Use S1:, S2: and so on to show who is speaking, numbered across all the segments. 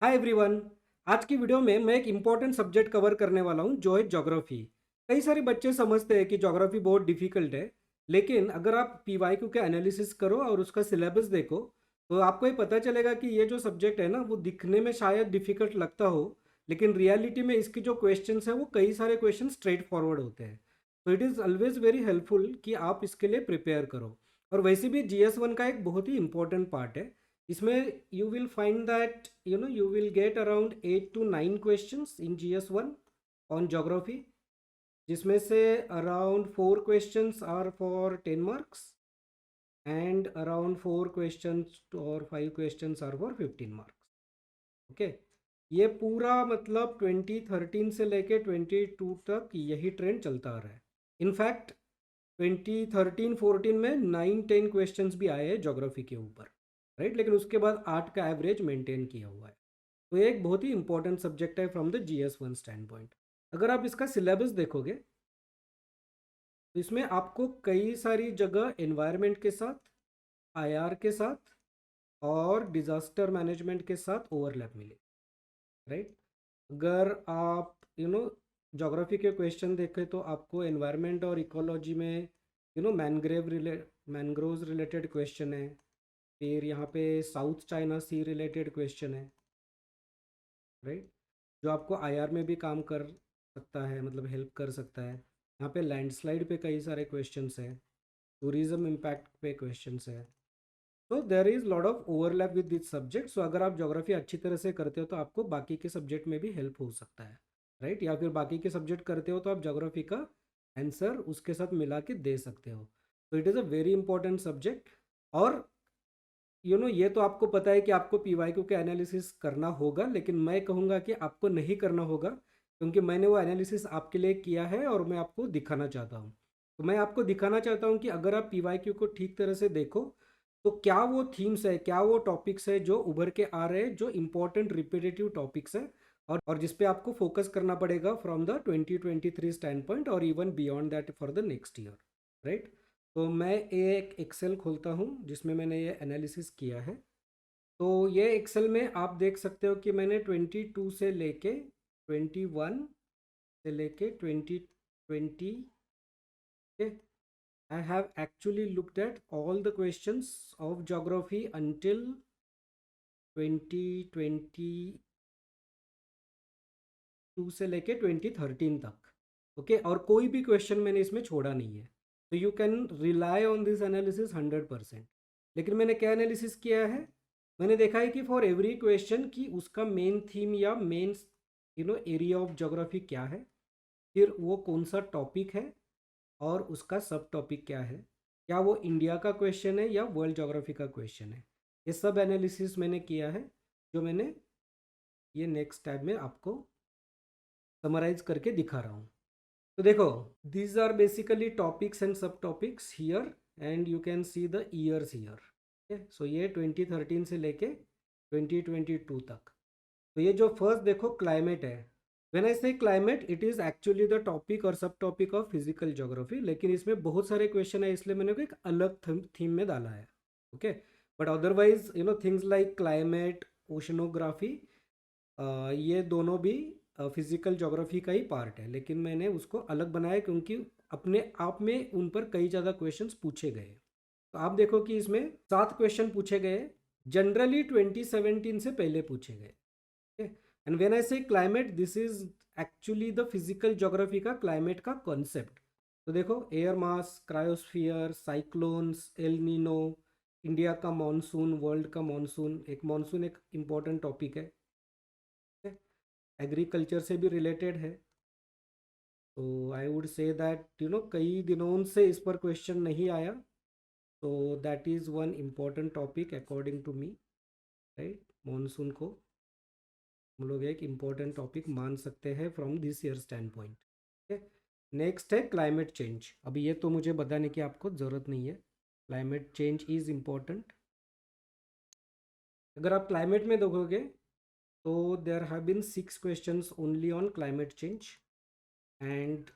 S1: Hi everyone. आज की video में मैं एक इम्पॉर्टेंट सब्जेक्ट कवर करने वाला हूँ जो है ज्योग्राफी। कई सारे बच्चे समझते हैं कि ज्योग्राफी बहुत डिफिकल्ट है, लेकिन अगर आप पीवाईक्यू के एनालिसिस करो और उसका सिलेबस देखो तो आपको ये पता चलेगा कि ये जो सब्जेक्ट है ना वो दिखने में शायद डिफिकल्ट लगता हो, लेकिन रियलिटी में इसके जो क्वेश्चंस हैं वो कई सारे क्वेश्चन स्ट्रेट फॉरवर्ड होते हैं। तो it is always very helpful कि आप इसके लिए प्रिपेयर करो। और वैसे भी GS1 का एक बहुत ही इंपॉर्टेंट पार्ट है। इसमें you will find that you will get around 8 to 9 questions in GS1 on geography, जिसमें से around 4 questions are for 10 marks and around 4 questions or 5 questions are for 15 marks. Okay, ये पूरा मतलब 2013 से लेके 22 तक यही ट्रेंड चलता आ रहा है। इनफैक्ट 2013-14 में 9-10 क्वेश्चंस भी आए हैं ज्योग्राफी के ऊपर, राइट। लेकिन उसके बाद 8 का एवरेज मेंटेन किया हुआ है। तो ये एक बहुत ही इंपॉर्टेंट सब्जेक्ट है from the GS1 stand point. अगर आप इसका सिलेबस देखोगे तो इसमें आपको कई सारी जगह एनवायरनमेंट के साथ, IR के साथ और डिज़ास्टर मैनेजमेंट के साथ ओवरलैप मिले, राइट। अगर आप ज्योग्राफी के क्वेश्चन देखें तो आपको एनवायरनमेंट और इकोलॉजी में मैनग्रोव्स रिलेटेड क्वेश्चन है। फिर यहाँ पे साउथ चाइना सी रिलेटेड क्वेश्चन है, राइट, जो आपको IR में भी काम कर सकता है, मतलब हेल्प कर सकता है। यहाँ पे लैंडस्लाइड पे कई सारे क्वेश्चंस हैं, टूरिज्म इम्पैक्ट पे क्वेश्चंस है। तो there is lot of overlap with this subject. So अगर आप ज्योग्राफी अच्छी तरह से करते हो तो आपको बाकी के सब्जेक्ट में भी हेल्प हो सकता है, राइट। या फिर बाकी के सब्जेक्ट करते हो तो आप ज्योग्राफी का आंसर उसके साथ मिला के दे सकते हो। तो it is a very important subject. और ये तो आपको पता है कि आपको पीवाईक्यू के एनालिसिस करना होगा, लेकिन मैं कहूँगा कि आपको नहीं करना होगा, क्योंकि मैंने वो एनालिसिस आपके लिए किया है और मैं आपको दिखाना चाहता हूँ। तो मैं आपको दिखाना चाहता हूँ कि अगर आप पीवाईक्यू को ठीक तरह से देखो तो क्या वो थीम्स है, क्या वो टॉपिक्स है जो उभर के आ रहे हैं, जो इंपॉर्टेंट रिपीटेटिव टॉपिक्स है और जिस पे आपको फोकस करना पड़ेगा फ्रॉम द 2023 स्टैंड पॉइंट और even beyond that for the next year, right. तो मैं एक एक्सेल खोलता हूँ जिसमें मैंने ये एनालिसिस किया है। तो ये एक्सेल में आप देख सकते हो कि मैंने 22 से लेके 21 से लेके 2020 के I have actually looked at all the questions of geography until 2022 से लेके 2013 तक। ओके, और कोई भी क्वेश्चन मैंने इसमें छोड़ा नहीं है। तो you can rely on this analysis 100%। लेकिन मैंने क्या एनालिसिस किया है, मैंने देखा है कि फॉर एवरी क्वेश्चन की उसका मेन थीम या मेन एरिया ऑफ ज्योग्राफी क्या है, फिर वो कौन सा टॉपिक है और उसका सब टॉपिक क्या है, क्या वो इंडिया का क्वेश्चन है या वर्ल्ड ज्योग्राफी का क्वेश्चन है। ये सब एनालिसिस मैंने किया है, जो मैंने ये नेक्स्ट टैब में आपको समराइज करके दिखा रहा हूँ। तो देखो, these are basically topics and subtopics here and you can see the years here। okay? So ये 2013 से लेके 2022 तक। तो ये जो फर्स्ट देखो क्लाइमेट है, व्हेन आई से climate it is actually the topic और सब टॉपिक ऑफ फिजिकल ज्योग्राफी, लेकिन इसमें बहुत सारे क्वेश्चन है इसलिए मैंने को एक अलग थीम में डाला है। Okay, but otherwise things like climate, oceanography, ये दोनों भी फिजिकल ज्योग्राफी का ही पार्ट है, लेकिन मैंने उसको अलग बनाया क्योंकि अपने आप में उन पर कई ज़्यादा क्वेश्चंस पूछे गए। तो आप देखो कि इसमें 7 क्वेश्चन पूछे गए, जनरली 2017 से पहले पूछे गए। एंड व्हेन आई से climate, this is actually the physical geography का क्लाइमेट का कॉन्सेप्ट। तो देखो, air mass, cryosphere, cyclones, El Nino, India का मॉनसून, वर्ल्ड का मॉनसून। एक मॉनसून एक इम्पॉर्टेंट टॉपिक है, एग्रीकल्चर से भी रिलेटेड है। तो आई वुड से दैट कई दिनों से इस पर क्वेश्चन नहीं आया, तो that is one important topic according to me, right. Monsoon को हम लोग एक इम्पॉर्टेंट टॉपिक मान सकते हैं from this year stand point. ठीक है, नेक्स्ट है क्लाइमेट चेंज। अभी ये तो मुझे बताने की आपको ज़रूरत नहीं है, क्लाइमेट चेंज इज़ इम्पॉर्टेंट। अगर आप क्लाइमेट में देखोगे तो there have been 6 questions only on climate change and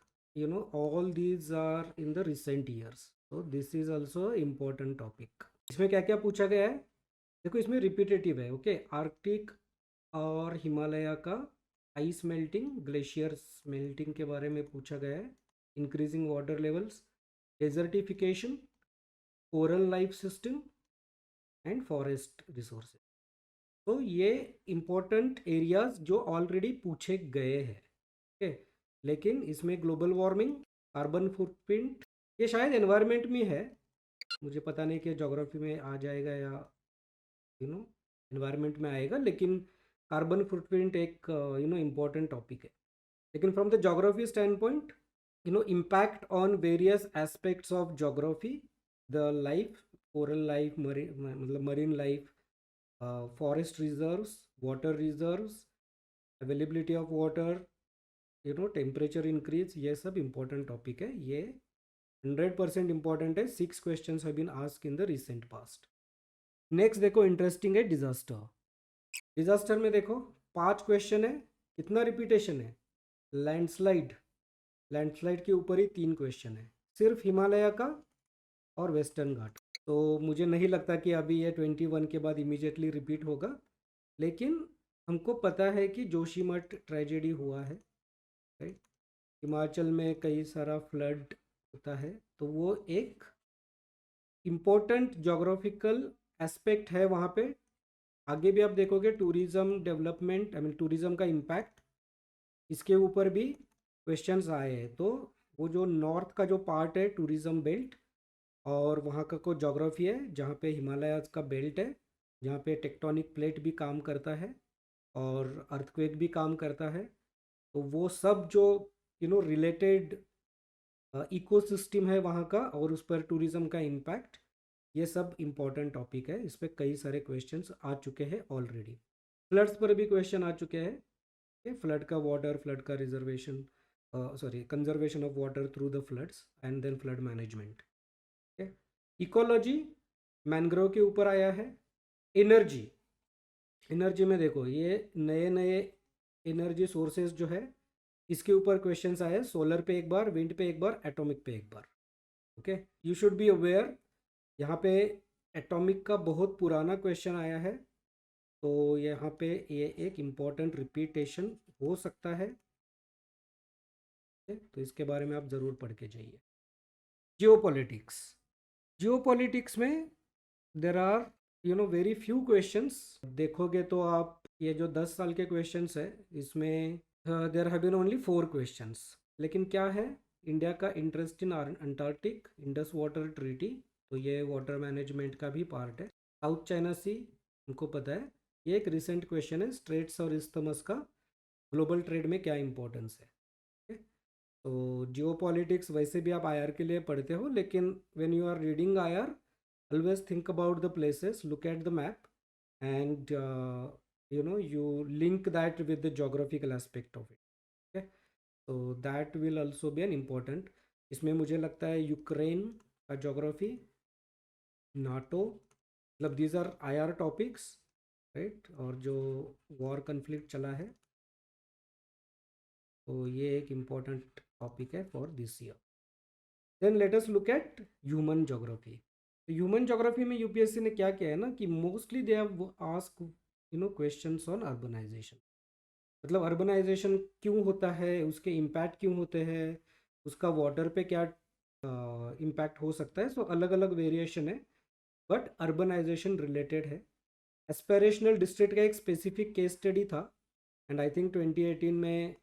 S1: all these are in the recent years, so this is also important topic। इसमें क्या क्या पूछा गया है, देखो इसमें रिपीटेटिव है। ओके, आर्कटिक और हिमालय का आइस मेल्टिंग, ग्लेशियर्स मेल्टिंग के बारे में पूछा गया है, increasing water levels, desertification, coral life system and forest resources. तो ये इम्पोर्टेंट एरियाज जो ऑलरेडी पूछे गए हैं, ओके। लेकिन इसमें ग्लोबल वार्मिंग, कार्बन फुटप्रिंट, ये शायद एनवायरनमेंट में है, मुझे पता नहीं कि ज्योग्राफी में आ जाएगा या एनवायरनमेंट में आएगा, लेकिन कार्बन फुटप्रिंट एक इम्पोर्टेंट टॉपिक है। लेकिन from the geography stand point, impact on various aspects of geography, the life, coral life, मतलब marine life, forest reserves, water reserves, availability of water, temperature increase, ये सब important topic है। ये 100% important है। 6 questions have been asked in the recent past. Next देखो, interesting है disaster. Disaster में देखो 5 क्वेश्चन है, कितना रिपीटेशन है, लैंडस्लाइड, लैंडस्लाइड के ऊपर ही 3 क्वेश्चन है, सिर्फ हिमालय का और वेस्टर्न घाट। तो मुझे नहीं लगता कि अभी ये 21 के बाद इमीडिएटली रिपीट होगा, लेकिन हमको पता है कि जोशीमठ ट्रेजेडी हुआ है, राइट। हिमाचल में कई सारा फ्लड होता है, तो वो एक इम्पोर्टेंट जोग्राफिकल एस्पेक्ट है वहाँ पे। आगे भी आप देखोगे tourism development, I mean tourism का इम्पैक्ट, इसके ऊपर भी क्वेश्चंस आए हैं। तो वो जो नॉर्थ का जो पार्ट है टूरिज़्म बेल्ट, और वहाँ का कोई जोग्राफी है जहाँ पे हिमालयाज का बेल्ट है, जहाँ पे टेक्टोनिक प्लेट भी काम करता है और अर्थक्वेक भी काम करता है, तो वो सब जो रिलेटेड इकोसिस्टम है वहाँ का और उस पर टूरिज़्म का इम्पैक्ट, ये सब इम्पॉर्टेंट टॉपिक है। इस पर कई सारे क्वेश्चंस आ चुके हैं ऑलरेडी। फ्लड्स पर भी क्वेश्चन आ चुके हैं कि फ्लड का वाटर, फ्लड का reservation, sorry conservation of water through the floods and then flood management. Ecology mangrove के ऊपर आया है। एनर्जी, एनर्जी में देखो ये नए नए एनर्जी सोर्सेज जो है इसके ऊपर क्वेश्चंस आए, सोलर पे एक बार, विंड पे एक बार, एटॉमिक पे एक बार, okay. You should be aware, यहाँ पे एटॉमिक का बहुत पुराना क्वेश्चन आया है, तो यहाँ पे ये एक इम्पॉर्टेंट रिपीटेशन हो सकता है, तो इसके बारे में आप ज़रूर पढ़ के जाइए। जियोपॉलिटिक्स, जियोपॉलिटिक्स में there are very few questions. देखोगे तो आप ये जो 10 साल के क्वेश्चंस है इसमें there have been only 4 questions. लेकिन क्या है, इंडिया का interest in Antarctic, Indus water treaty, तो ये वाटर मैनेजमेंट का भी पार्ट है। साउथ चाइना सी हमको पता है, ये एक रिसेंट क्वेश्चन है, स्ट्रेट्स और इस्थमस का ग्लोबल ट्रेड में क्या इंपॉर्टेंस है, okay? तो जियोपॉलिटिक्स वैसे भी आप आईआर के लिए पढ़ते हो, लेकिन when you are reading IR, always think about the places, look at the map, and you link that with the geographical aspect of it, okay? So that will also be an important। इसमें मुझे लगता है Ukraine का geography, NATO, मतलब these are IR topics, right. और जो war conflict चला है, तो ये एक इम्पॉर्टेंट टॉपिक है for this year. Then let us look at human geography. तो ह्यूमन जोग्राफी में यूपीएससी ने क्या किया है ना कि mostly they have ask questions on urbanisation, मतलब अर्बनाइजेशन क्यों होता है, उसके इम्पैक्ट क्यों होते हैं, उसका वाटर पे क्या इम्पैक्ट हो सकता है। सो अलग अलग वेरिएशन है, बट अर्बनाइजेशन रिलेटेड है। एस्पिरेशनल डिस्ट्रिक्ट का एक स्पेसिफिक केस स्टडी था, एंड आई थिंक 2018 में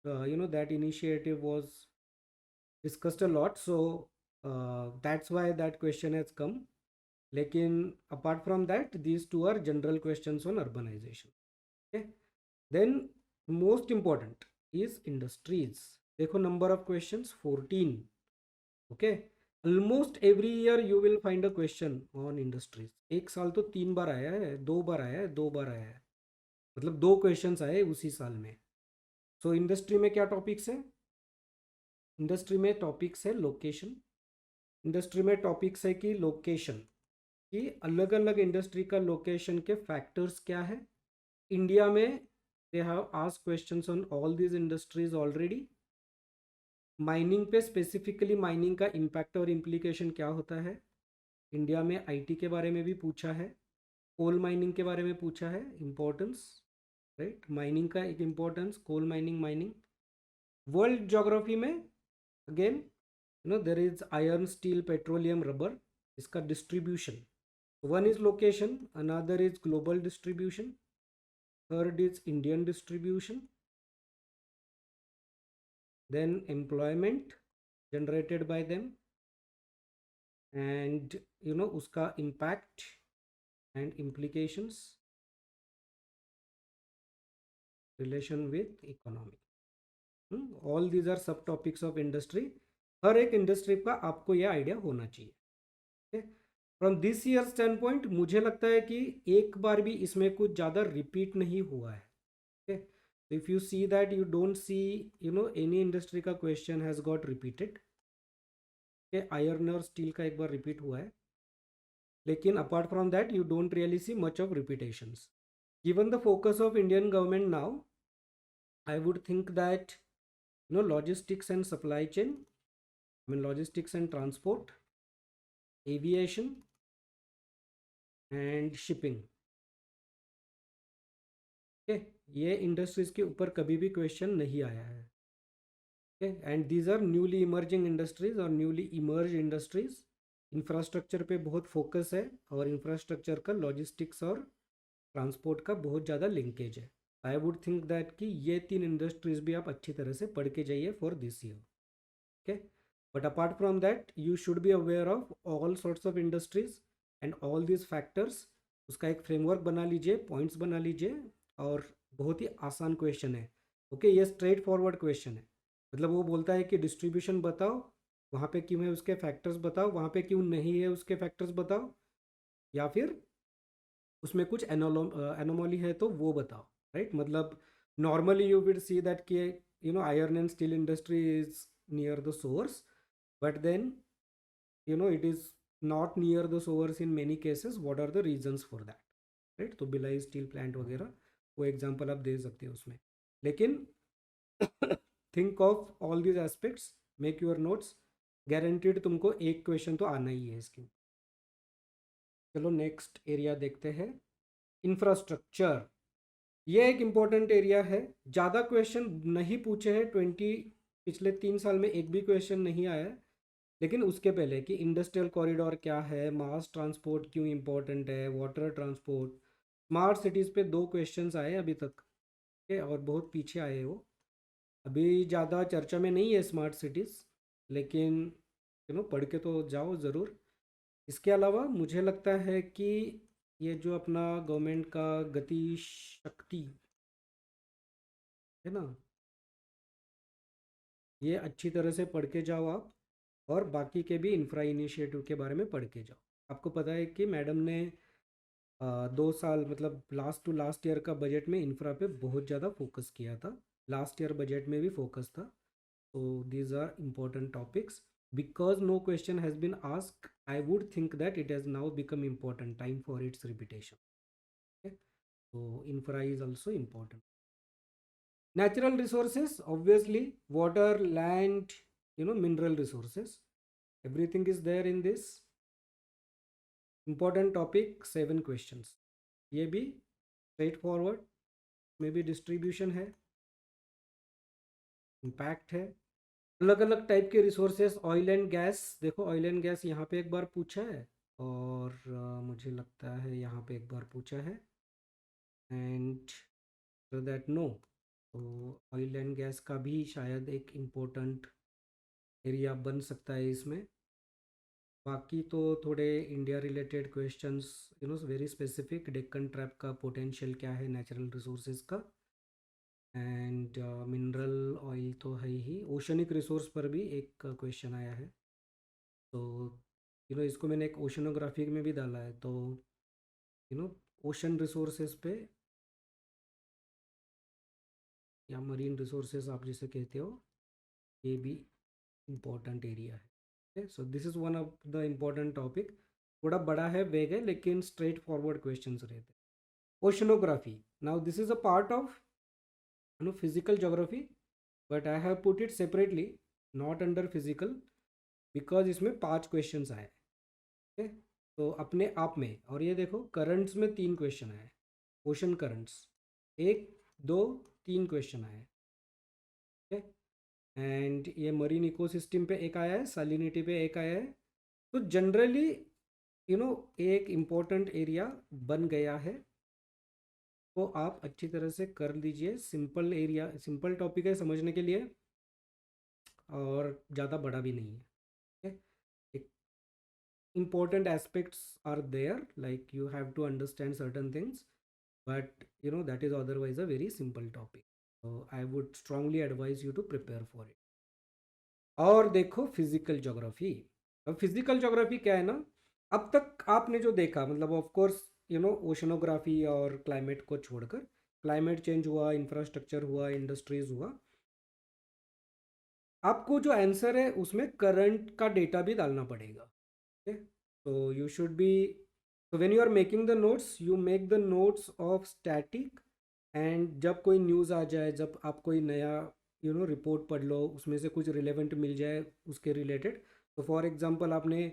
S1: that initiative was discussed a lot, so that's why that question has come। लेकिन apart from that these two are general questions on urbanization, okay। then most important is industries। देखो number of questions 14, okay। almost every year you will find a question on industries। एक साल तो 3 बार आया है, 2 बार आया है, 2 बार आया है, मतलब 2 क्वेश्चंस आए उसी साल में। सो इंडस्ट्री में क्या टॉपिक्स है, इंडस्ट्री में टॉपिक्स है लोकेशन, इंडस्ट्री में टॉपिक्स है कि लोकेशन, कि अलग अलग इंडस्ट्री का लोकेशन के फैक्टर्स क्या है। इंडिया में they have asked questions on all these industries already. Mining पे स्पेसिफिकली माइनिंग का इम्पैक्ट और इम्प्लीकेशन क्या होता है, इंडिया में आईटी के बारे में भी पूछा है, कोल माइनिंग के बारे में पूछा है, इम्पोर्टेंस, राइट। माइनिंग का एक importance, coal mining. World geography में again there is iron, steel, petroleum, rubber, इसका distribution, one is location, another is global distribution, third is Indian distribution, then employment generated by them, and uska impact and implications, relation with economy. All these are सब topics of industry. हर एक industry का आपको यह idea होना चाहिए। From this year stand point मुझे लगता है कि एक बार भी इसमें कुछ ज़्यादा रिपीट नहीं हुआ है। okay? If you see that, you don't see any industry का question has got repeated। Iron और स्टील का एक बार रिपीट हुआ है, लेकिन apart from that you don't really see much of repetitions. Given the focus of Indian government now, I would think that logistics and supply chain, I mean logistics and transport, aviation and shipping, okay, ये industries के ऊपर कभी भी question नहीं आया है। And these are newly emerging industries और newly emerge industries. Infrastructure पे बहुत फोकस है और इंफ्रास्ट्रक्चर का लॉजिस्टिक्स और ट्रांसपोर्ट का बहुत ज़्यादा लिंकेज है। आई वुड थिंक दैट कि ये तीन इंडस्ट्रीज भी आप अच्छी तरह से पढ़ के जाइए for this year. Okay, but apart from that you should be aware of all sorts of industries and all this factors. उसका एक फ्रेमवर्क बना लीजिए, पॉइंट्स बना लीजिए, और बहुत ही आसान क्वेश्चन है। ओके, ये स्ट्रेट फॉरवर्ड क्वेश्चन है। मतलब वो बोलता है कि डिस्ट्रीब्यूशन बताओ, वहाँ पे क्यों है उसके फैक्टर्स बताओ, वहाँ पे क्यों नहीं है उसके फैक्टर्स बताओ, या फिर उसमें कुछ एनोमॉली है तो वो बताओ। राइट, मतलब normally you will see that कि iron and steel industry is near the source, but then it is not near the source in many cases. What are the reasons for that? Right, तो Bhilai steel plant वगैरह वो example आप दे सकते हो उसमें। लेकिन think of all these aspects, make your notes, guaranteed तुमको एक क्वेश्चन तो आना ही है इसकी। चलो नेक्स्ट एरिया देखते हैं, इंफ्रास्ट्रक्चर। ये एक इम्पॉर्टेंट एरिया है। ज़्यादा क्वेश्चन नहीं पूछे हैं, पिछले 3 साल में एक भी क्वेश्चन नहीं आया है। लेकिन उसके पहले कि इंडस्ट्रियल कॉरिडोर क्या है, मास ट्रांसपोर्ट क्यों इम्पोर्टेंट है, वाटर ट्रांसपोर्ट, स्मार्ट सिटीज़ पे 2 क्वेश्चंस आए अभी तक के, और बहुत पीछे आए वो। अभी ज़्यादा चर्चा में नहीं है स्मार्ट सिटीज़, लेकिन पढ़ के तो जाओ ज़रूर। इसके अलावा मुझे लगता है कि ये जो अपना गवर्नमेंट का गति शक्ति है ना, ये अच्छी तरह से पढ़ के जाओ आप, और बाकी के भी इंफ्रा इनिशिएटिव के बारे में पढ़ के जाओ। आपको पता है कि मैडम ने 2 साल मतलब लास्ट टू लास्ट ईयर का बजट में इंफ्रा पे बहुत ज़्यादा फोकस किया था। लास्ट ईयर बजट में भी फोकस था। So these are important topics. Because no question has been asked, I would think that it has now become important time for its repetition. Okay? So infra is also important. Natural resources, obviously, water, land, mineral resources. Everything is there in this. Important topic, 7 questions. ये भी straightforward, में भी distribution है, impact है, अलग अलग type के resources. Oil and gas, देखो ऑयल एंड गैस यहाँ पे एक बार पूछा है, और मुझे लगता है यहाँ पे एक बार पूछा है, एंड दैट नो। तो ऑयल एंड गैस का भी शायद एक इम्पोर्टेंट एरिया बन सकता है इसमें। बाकी तो थोड़े India related questions, very specific, Deccan trap का पोटेंशियल क्या है नेचुरल रिसोर्सेज का, एंड मिनरल ऑयल तो है ही। ओशनिक रिसोर्स पर भी एक क्वेश्चन आया है, तो इसको मैंने एक ओशनोग्राफी में भी डाला है। तो ओशन रिसोर्सेज पे, या मरीन रिसोर्सेज आप जिसे कहते हो, ये भी इम्पोर्टेंट एरिया है। So this is one of the important topic. थोड़ा बड़ा है, वेग है, लेकिन स्ट्रेट फॉरवर्ड क्वेश्चंस रहते हैं। Oceanography, now this is a part of physical geography, but I have put it separately, not under physical, because इसमें 5 क्वेश्चंस आए। ओके, तो अपने आप में, और ये देखो करंट्स में 3 क्वेश्चन आए, ओशन करंट्स। एक तीन क्वेश्चन आए, ठीक है। एंड ये मरीन इकोसिस्टम पे एक आया है, सैलिनिटी पे एक आया है। तो जनरली एक इम्पोर्टेंट एरिया बन गया है, तो आप अच्छी तरह से कर लीजिए। सिंपल एरिया, सिंपल टॉपिक है समझने के लिए, और ज़्यादा बड़ा भी नहीं है, ठीक है। important aspects are there, like you have to understand certain things, but that is otherwise a very simple topic, so I would strongly advise you to prepare for it. और देखो फिजिकल ज्योग्राफी। अब physical geography क्या है ना, अब तक आपने जो देखा, मतलब ऑफ कोर्स ओशनोग्राफी और क्लाइमेट को छोड़कर, क्लाइमेट चेंज हुआ, इंफ्रास्ट्रक्चर हुआ, इंडस्ट्रीज हुआ, आपको जो आंसर है उसमें करंट का डेटा भी डालना पड़ेगा, okay? So you should be, so when you are making the notes, you make the notes of static, and जब कोई न्यूज़ आ जाए, जब आप कोई नया रिपोर्ट पढ़ लो, उसमें से कुछ रिलेवेंट मिल जाए उसके रिलेटेड, तो फॉर एग्जांपल आपने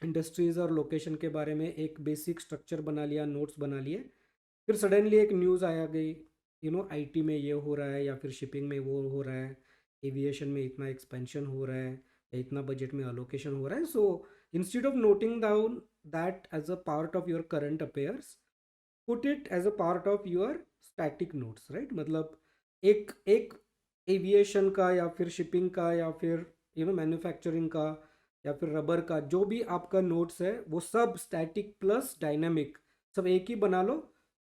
S1: इंडस्ट्रीज़ और लोकेशन के बारे में एक बेसिक स्ट्रक्चर बना लिया, नोट्स बना लिए, फिर सडनली एक न्यूज़ आया गई, आईटी में ये हो रहा है, या फिर शिपिंग में वो हो रहा है, एविएशन में इतना एक्सपेंशन हो रहा है, या इतना बजट में अलोकेशन हो रहा है। So instead of noting down that as a part of your current affairs, put it as a part of your static notes, right. मतलब एक एक एविएशन का, या फिर शिपिंग का, या फिर मैन्युफैक्चरिंग का, या फिर रबर का, जो भी आपका नोट्स है वो सब स्टैटिक प्लस डायनामिक सब एक ही बना लो,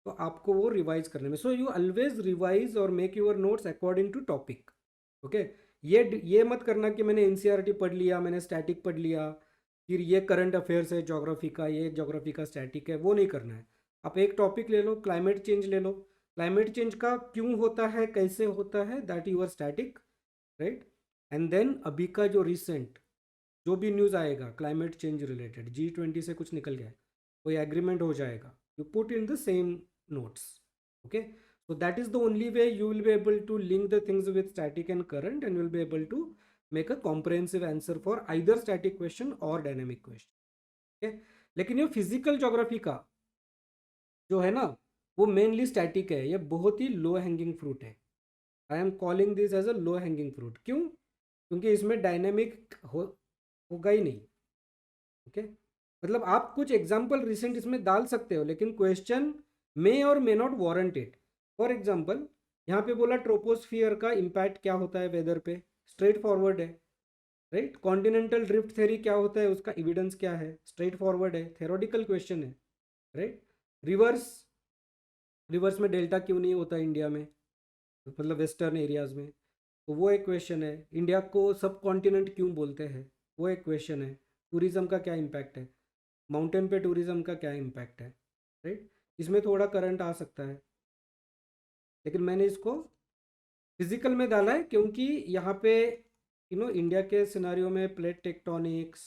S1: तो आपको वो रिवाइज करने में, सो यू ऑलवेज रिवाइज और make your notes according to topic, okay. ये मत करना कि मैंने एनसीईआरटी पढ़ लिया, मैंने स्टैटिक पढ़ लिया, फिर ये करंट अफेयर्स है ज्योग्राफी का, ये ज्योग्राफी का स्टैटिक है, वो नहीं करना है। आप एक टॉपिक ले लो, क्लाइमेट चेंज ले लो, क्लाइमेट चेंज का क्यों होता है, कैसे होता है, that your static, right. And then अभी का जो रिसेंट जो भी न्यूज़ आएगा क्लाइमेट चेंज रिलेटेड, G20 से कुछ निकल गया, कोई एग्रीमेंट हो जाएगा, you put in the same notes, okay. So that is the only way you will be able to link the things with static and current, and you will be able to make a comprehensive answer for either static question or dynamic question, okay? लेकिन ये physical geography का जो है ना, वो mainly static है, ये बहुत ही लो हैंगिंग फ्रूट है। I am calling this as a low hanging fruit, क्यों? क्योंकि इसमें डायनेमिक होगा ही नहीं, ओके। मतलब आप कुछ एग्जाम्पल रिसेंट इसमें डाल सकते हो, लेकिन क्वेश्चन मे और may not warrant it. For example यहाँ पे बोला ट्रोपोस्फियर का इम्पैक्ट क्या होता है वेदर पे, स्ट्रेट फॉरवर्ड है, राइट। कॉन्टिनेंटल ड्रिफ्ट थ्योरी क्या होता है, उसका एविडेंस क्या है, स्ट्रेट फॉरवर्ड है, थेरोटिकल क्वेश्चन है, राइट। रिवर्स रिवर्स में डेल्टा क्यों नहीं होता इंडिया में, मतलब वेस्टर्न एरियाज में, तो वो एक क्वेश्चन है। इंडिया को सब कॉन्टिनेंट क्यों बोलते हैं, वो एक क्वेश्चन है। टूरिज्म का क्या इम्पैक्ट है, माउंटेन पे टूरिज्म का क्या इम्पैक्ट है, राइट। इसमें थोड़ा करंट आ सकता है, लेकिन मैंने इसको फिजिकल में डाला है क्योंकि यहाँ पे इंडिया के सिनारियो में plate tectonics,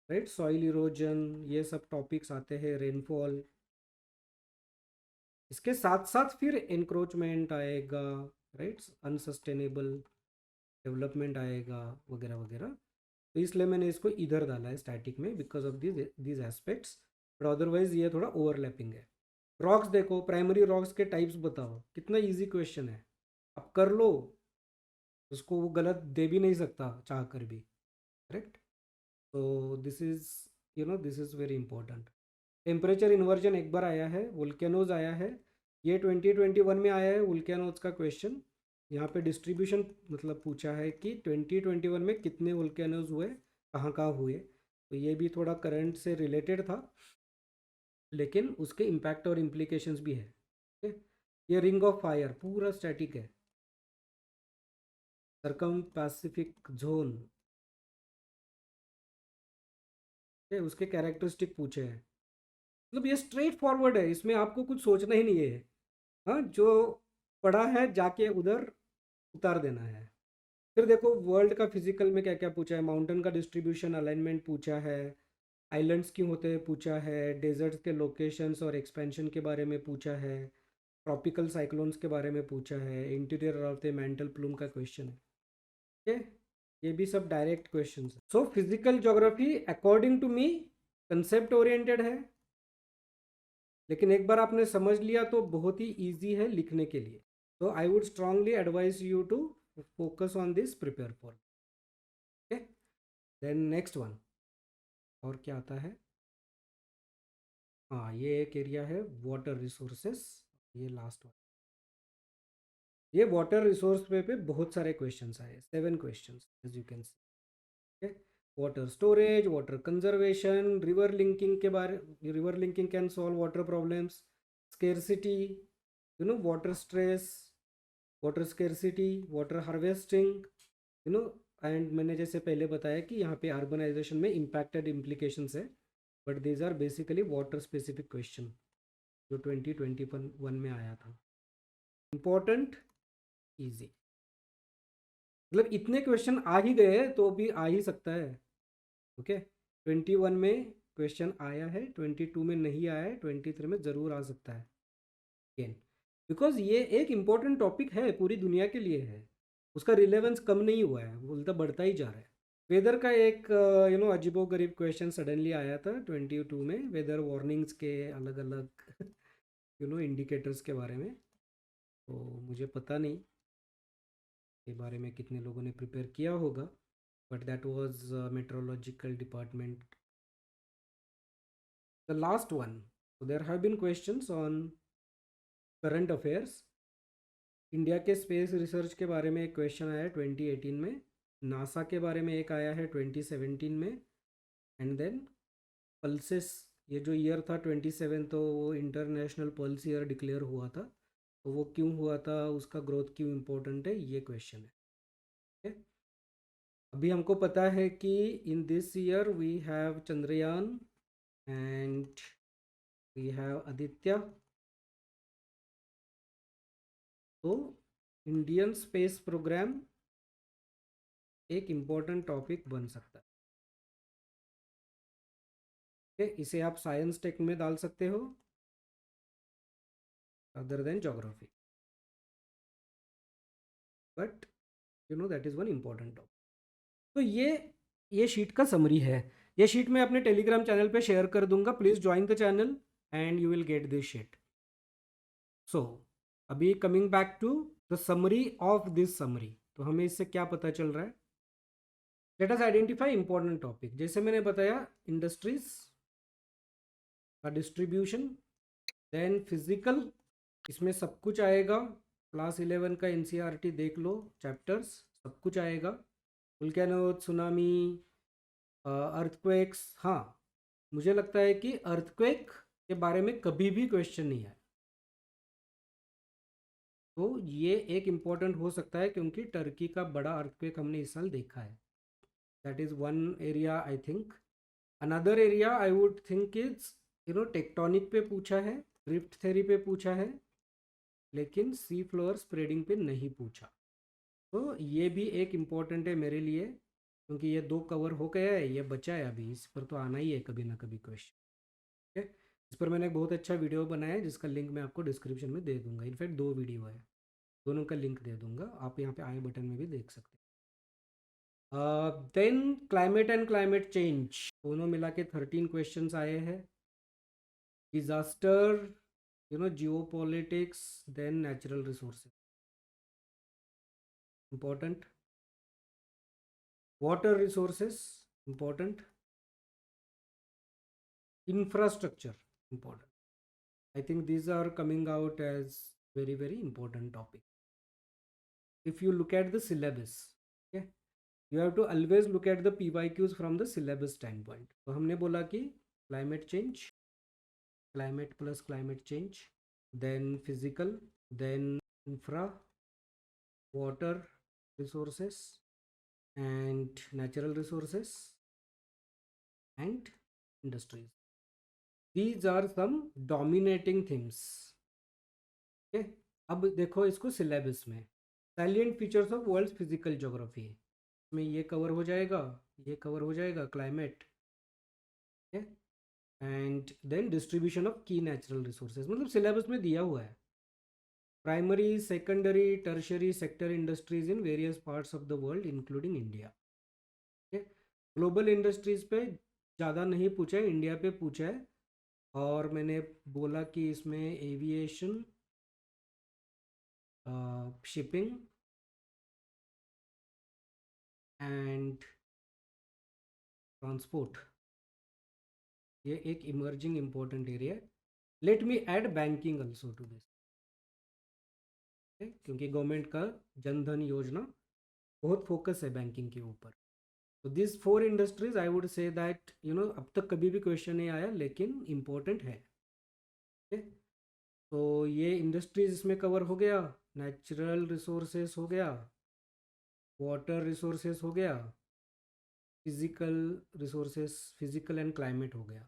S1: right, soil erosion, ये सब टॉपिक्स आते हैं, रेनफॉल, इसके साथ साथ फिर एनक्रोचमेंट आएगा, राइट, अनसस्टेनेबल डेवलपमेंट आएगा, वगैरह वगैरह। तो इसलिए मैंने इसको इधर डाला है स्टैटिक में, because of this aspects, but otherwise ये थोड़ा ओवरलैपिंग है। रॉक्स देखो, प्राइमरी रॉक्स के टाइप्स बताओ, कितना इजी क्वेश्चन है, आप कर लो, उसको वो गलत दे भी नहीं सकता चाह कर भी, करेक्ट। तो this is very important. Temperature inversion एक बार आया है, वोल्केनोज आया है, ये 2021 में आया है वोल्केनोज का क्वेश्चन। यहाँ पे डिस्ट्रीब्यूशन मतलब पूछा है कि 2021 में कितने वोल्केनोज हुए, कहाँ कहाँ हुए, तो ये भी थोड़ा करंट से रिलेटेड था, लेकिन उसके इम्पैक्ट और इम्प्लीकेशंस भी है, ठीक है। ये रिंग ऑफ फायर पूरा स्टैटिक है, सरकम पैसिफिक जोन, ठीक है, उसके कैरेक्टरिस्टिक पूछे हैं। मतलब ये स्ट्रेट फॉरवर्ड है, इसमें आपको कुछ सोचना ही नहीं है, हाँ, जो पढ़ा है जाके उधर उतार देना है। फिर देखो वर्ल्ड का फिजिकल में क्या क्या पूछा है, माउंटेन का डिस्ट्रीब्यूशन अलाइनमेंट पूछा है, आइलैंड्स क्यों होते हैं पूछा है, डेजर्ट्स के लोकेशंस और एक्सपेंशन के बारे में पूछा है, ट्रॉपिकल साइक्लोन्स के बारे में पूछा है, interior of the mantle plume का क्वेश्चन है, ठीक है। ये भी सब डायरेक्ट क्वेश्चन है। So physical geography according to me concept oriented है, लेकिन एक बार आपने समझ लिया तो बहुत ही ईजी है लिखने के लिए. तो I would strongly advise you to focus on this, prepare for. Okay, then next one. और क्या आता है? हाँ, ये एक एरिया है वाटर रिसोर्सेस. ये लास्ट वन. ये वाटर रिसोर्स पे बहुत सारे क्वेश्चंस आए, 7 questions as you can see. Water storage, water conservation, river linking के बारे, river linking can solve water problems, scarcity, water stress, water scarcity, water harvesting, and मैंने जैसे पहले बताया कि यहाँ पे अर्बनाइजेशन में इम्पैक्टेड इम्प्लीकेशंस है, but these are basically water specific question जो 2021 में आया था. Important, easy. मतलब इतने क्वेश्चन आ ही गए तो भी आ ही सकता है. ओके, 21 में क्वेश्चन आया है, 22 में नहीं आया है, 23 में ज़रूर आ सकता है अगेन, बिकॉज ये एक इम्पॉर्टेंट टॉपिक है, पूरी दुनिया के लिए है. उसका रिलेवेंस कम नहीं हुआ है, उल्टा बढ़ता ही जा रहा है. वेदर का एक अजीबो गरीब क्वेश्चन सडनली आया था 22 में, वेदर वार्निंग्स के अलग अलग इंडिकेटर्स के बारे में. तो मुझे पता नहीं के बारे में कितने लोगों ने प्रिपेयर किया होगा, but that was meteorological department. The last one. There have been questions on current affairs. India के स्पेस रिसर्च के बारे में एक क्वेश्चन आया है 2018 में, नासा के बारे में एक आया है 2017 में, एंड देन पल्सेस, ये जो ईयर था 27, तो वो इंटरनेशनल पल्स ईयर डिक्लेयर हुआ था, तो वो क्यों हुआ था, उसका ग्रोथ क्यों इम्पोर्टेंट है, ये क्वेश्चन है. okay? अभी हमको पता है कि in this year we have Chandrayaan and we have Aditya. तो इंडियन स्पेस प्रोग्राम एक इम्पोर्टेंट टॉपिक बन सकता है. इसे आप साइंस टेक में डाल सकते हो other than geography, but that is one important topic. तो ये शीट का समरी है. ये शीट मैं अपने टेलीग्राम चैनल पे शेयर कर दूंगा. Please join the channel and you will get this sheet. So अभी coming back to the summary of this summary, तो हमें इससे क्या पता चल रहा है? Let us identify important topic. जैसे मैंने बताया, इंडस्ट्रीज का डिस्ट्रीब्यूशन, देन फिजिकल, इसमें सब कुछ आएगा. क्लास 11 का एनसीईआरटी देख लो, चैप्टर्स सब कुछ आएगा. Volcano, tsunami, earthquakes. हाँ, मुझे लगता है कि अर्थक्वेक के बारे में कभी भी क्वेश्चन नहीं है, तो ये एक इम्पॉर्टेंट हो सकता है क्योंकि टर्की का बड़ा अर्थक्वेक हमने इस साल देखा है. That is one area I think. Another area I would think is tectonic पे पूछा है, रिफ्ट थ्योरी पे पूछा है, लेकिन सी फ्लोर स्प्रेडिंग पे नहीं पूछा. तो ये भी एक इम्पॉर्टेंट है मेरे लिए, क्योंकि ये 2 कवर हो गया है, ये बचा है अभी. इस पर तो आना ही है कभी ना कभी क्वेश्चन. ठीक है, इस पर मैंने एक बहुत अच्छा वीडियो बनाया है जिसका लिंक मैं आपको डिस्क्रिप्शन में दे दूंगा. इनफैक्ट 2 वीडियो है, दोनों का लिंक दे दूंगा, आप यहाँ पे आई बटन में भी देख सकते हैं. Then climate and climate change, दोनों मिला के 13 क्वेश्चंस आए हैं. Disaster, geopolitics, then natural resources, important. Water resources, important. infrastructure, important. I think these are coming out as very important topic. If you look at the syllabus, okay, you have to always look at the PYQs from the syllabus standpoint. तो हमने बोला कि climate change, climate plus climate change, then physical, then infra, water resources and natural resources and industries. These are some dominating themes. Okay? अब देखो इसको syllabus में, salient features of world physical geography में ये कवर हो जाएगा, ये cover हो जाएगा climate, and then distribution of key natural resources. मतलब सिलेबस में दिया हुआ है. Primary, secondary, tertiary sector industries in various parts of the world including India. Global industries पे ज़्यादा नहीं पूछा है, इंडिया पे पूछा है. और मैंने बोला कि इसमें एविएशन, शिपिंग एंड ट्रांसपोर्ट, ये एक इमर्जिंग इम्पोर्टेंट एरिया है. Let me add banking also to this, क्योंकि गवर्नमेंट का जन धन योजना बहुत फोकस है बैंकिंग के ऊपर. तो this 4 industries I would say that अब तक कभी भी क्वेश्चन नहीं आया लेकिन इम्पोर्टेंट है. okay? तो ये इंडस्ट्रीज इसमें कवर हो गया. नेचुरल रिसोर्सेस हो गया, वाटर रिसोर्सेस हो गया, physical resources, physical and climate हो गया.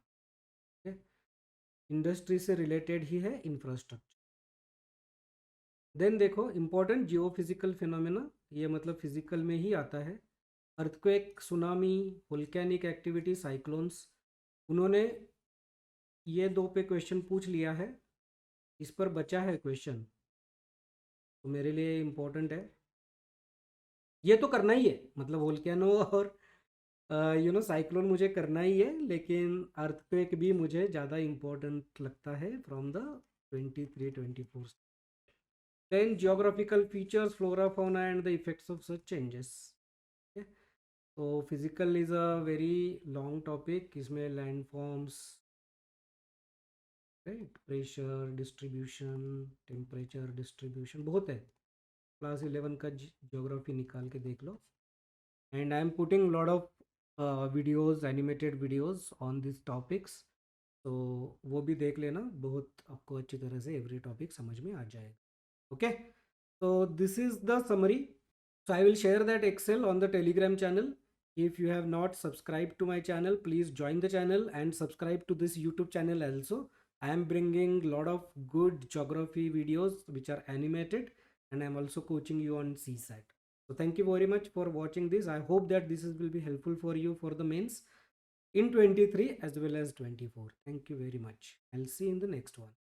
S1: इंडस्ट्री से रिलेटेड ही है इंफ्रास्ट्रक्चर. देन देखो इंपॉर्टेंट जियो फिजिकल फिनोमेना, ये मतलब फिजिकल में ही आता है. Earthquake, tsunami, volcanic activity, cyclones. उन्होंने ये 2 पे क्वेश्चन पूछ लिया है, इस पर बचा है क्वेश्चन, तो मेरे लिए इम्पोर्टेंट है. ये तो करना ही है, मतलब वोल्केनो और साइक्लोन मुझे करना ही है, लेकिन अर्थक्वेक भी मुझे ज़्यादा इम्पोर्टेंट लगता है from the 23-24. Then geographical features, flora fauna and the effects of such changes. तो physical is a very long topic. इसमें land forms, right, pressure distribution, temperature distribution, बहुत है. क्लास 11 का ज्योग्राफी निकाल के देख लो. And I am putting lot of videos, animated videos on this topics, तो वो भी देख लेना, बहुत आपको अच्छी तरह से एवरी टॉपिक समझ में आ जाएगा. Okay, so this is the summary. So I will share that Excel on the Telegram channel. If you have not subscribed to my channel, please join the channel and subscribe to this YouTube channel also. I am bringing a lot of good geography videos which are animated, and I am also coaching you on CSAT. So thank you very much for watching this. I hope that this will be helpful for you for the mains in 23 as well as 24. Thank you very much. I'll see you in the next one.